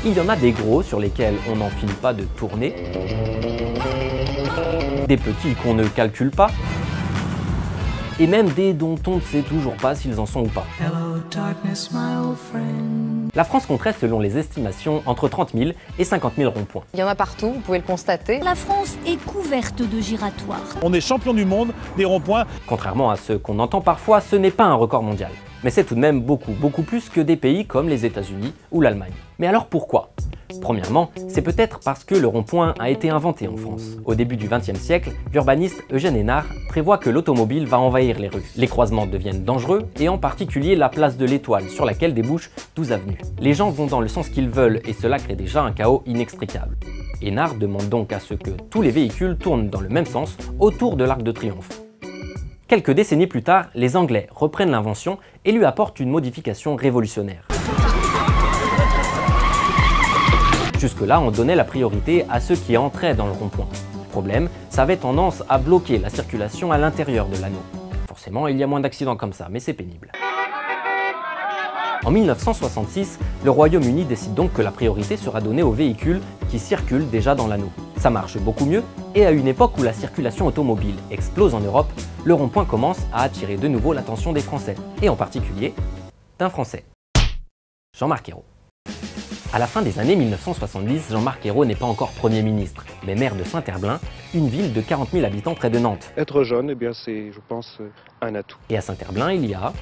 Il y en a des gros sur lesquels on n'en finit pas de tourner, des petits qu'on ne calcule pas, et même des dont on ne sait toujours pas s'ils en sont ou pas. La France compterait, selon les estimations, entre 30 000 et 50 000 ronds-points. Il y en a partout, vous pouvez le constater. La France est couverte de giratoires. On est champion du monde des ronds-points. Contrairement à ce qu'on entend parfois, ce n'est pas un record mondial. Mais c'est tout de même beaucoup plus que des pays comme les États-Unis ou l'Allemagne. Mais alors pourquoi ? Premièrement, c'est peut-être parce que le rond-point a été inventé en France. Au début du XXe siècle, l'urbaniste Eugène Hénard prévoit que l'automobile va envahir les rues. Les croisements deviennent dangereux, et en particulier la place de l'Étoile, sur laquelle débouchent 12 avenues. Les gens vont dans le sens qu'ils veulent, et cela crée déjà un chaos inextricable. Hénard demande donc à ce que tous les véhicules tournent dans le même sens autour de l'Arc de Triomphe. Quelques décennies plus tard, les Anglais reprennent l'invention et lui apportent une modification révolutionnaire. Jusque-là, on donnait la priorité à ceux qui entraient dans le rond-point. Problème, ça avait tendance à bloquer la circulation à l'intérieur de l'anneau. Forcément, il y a moins d'accidents comme ça, mais c'est pénible. En 1966, le Royaume-Uni décide donc que la priorité sera donnée aux véhicules qui circulent déjà dans l'anneau. Ça marche beaucoup mieux, et à une époque où la circulation automobile explose en Europe, le rond-point commence à attirer de nouveau l'attention des Français, et en particulier d'un Français, Jean-Marc Ayrault. À la fin des années 1970, Jean-Marc Ayrault n'est pas encore Premier ministre, mais maire de Saint-Herblain, une ville de 40 000 habitants près de Nantes. Être jeune, eh bien c'est, je pense, un atout. Et à Saint-Herblain, il y a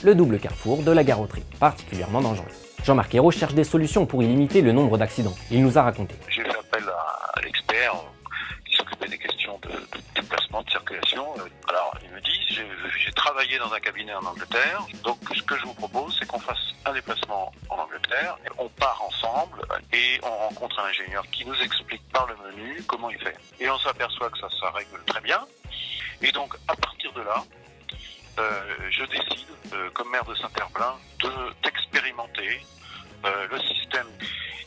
le double carrefour de la Garoterie, particulièrement dangereux. Jean-Marc Ayrault cherche des solutions pour y limiter le nombre d'accidents. Il nous a raconté. J'ai fait appel à l'expert qui s'occupait des questions de déplacement, de circulation. Alors, il me dit, j'ai travaillé dans un cabinet en Angleterre, donc ce que je vous propose, c'est qu'on fasse un déplacement en Angleterre, on part ensemble et on rencontre un ingénieur qui nous explique par le menu comment il fait. Et on s'aperçoit que ça règle très bien. Et donc, à partir de là, je décide, comme maire de Saint-Herblain, d'expérimenter le système.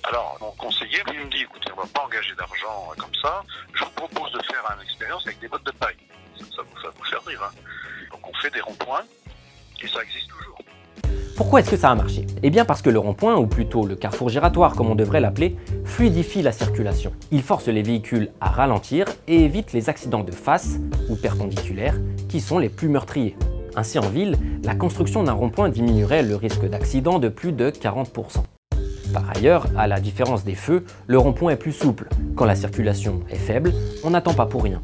Alors, mon conseiller, lui, me dit, écoutez, on ne va pas engager d'argent comme ça, je vous propose de faire une expérience avec des bottes de paille. Ça va vous faire rire, hein. Donc on fait des ronds-points, et ça existe toujours. Pourquoi est-ce que ça a marché? Eh bien parce que le rond-point, ou plutôt le carrefour giratoire comme on devrait l'appeler, fluidifie la circulation. Il force les véhicules à ralentir et évite les accidents de face ou perpendiculaires qui sont les plus meurtriers. Ainsi en ville, la construction d'un rond-point diminuerait le risque d'accident de plus de 40%. Par ailleurs, à la différence des feux, le rond-point est plus souple. Quand la circulation est faible, on n'attend pas pour rien.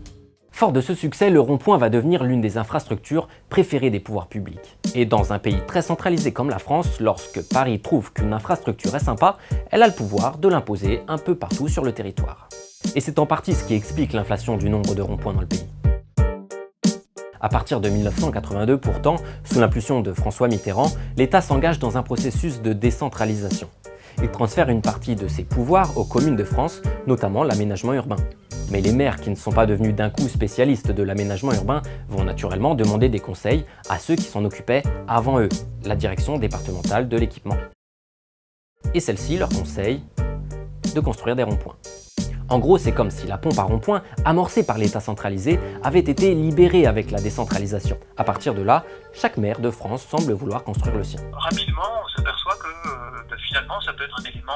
Fort de ce succès, le rond-point va devenir l'une des infrastructures préférées des pouvoirs publics. Et dans un pays très centralisé comme la France, lorsque Paris trouve qu'une infrastructure est sympa, elle a le pouvoir de l'imposer un peu partout sur le territoire. Et c'est en partie ce qui explique l'inflation du nombre de ronds-points dans le pays. À partir de 1982, pourtant, sous l'impulsion de François Mitterrand, l'État s'engage dans un processus de décentralisation. Il transfère une partie de ses pouvoirs aux communes de France, notamment l'aménagement urbain. Mais les maires qui ne sont pas devenus d'un coup spécialistes de l'aménagement urbain vont naturellement demander des conseils à ceux qui s'en occupaient avant eux, la direction départementale de l'équipement. Et celle-ci leur conseille de construire des ronds-points. En gros, c'est comme si la pompe à rond-point, amorcée par l'État centralisé, avait été libérée avec la décentralisation. À partir de là, chaque maire de France semble vouloir construire le sien. Rapidement, on s'aperçoit que finalement, ça peut être un élément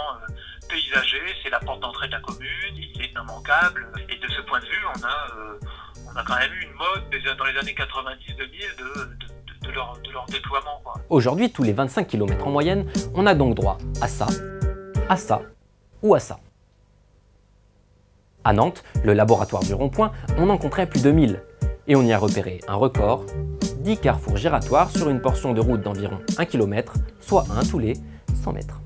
paysager, c'est la porte d'entrée de la commune, il est immanquable. Et de ce point de vue, on a quand même eu une mode dans les années 90-2000 de leur déploiement, quoi. Aujourd'hui, tous les 25 km en moyenne, on a donc droit à ça ou à ça. À Nantes, le laboratoire du rond-point, on en compterait plus de 1000. Et on y a repéré un record, 10 carrefours giratoires sur une portion de route d'environ 1 km, soit un tous les 100 mètres.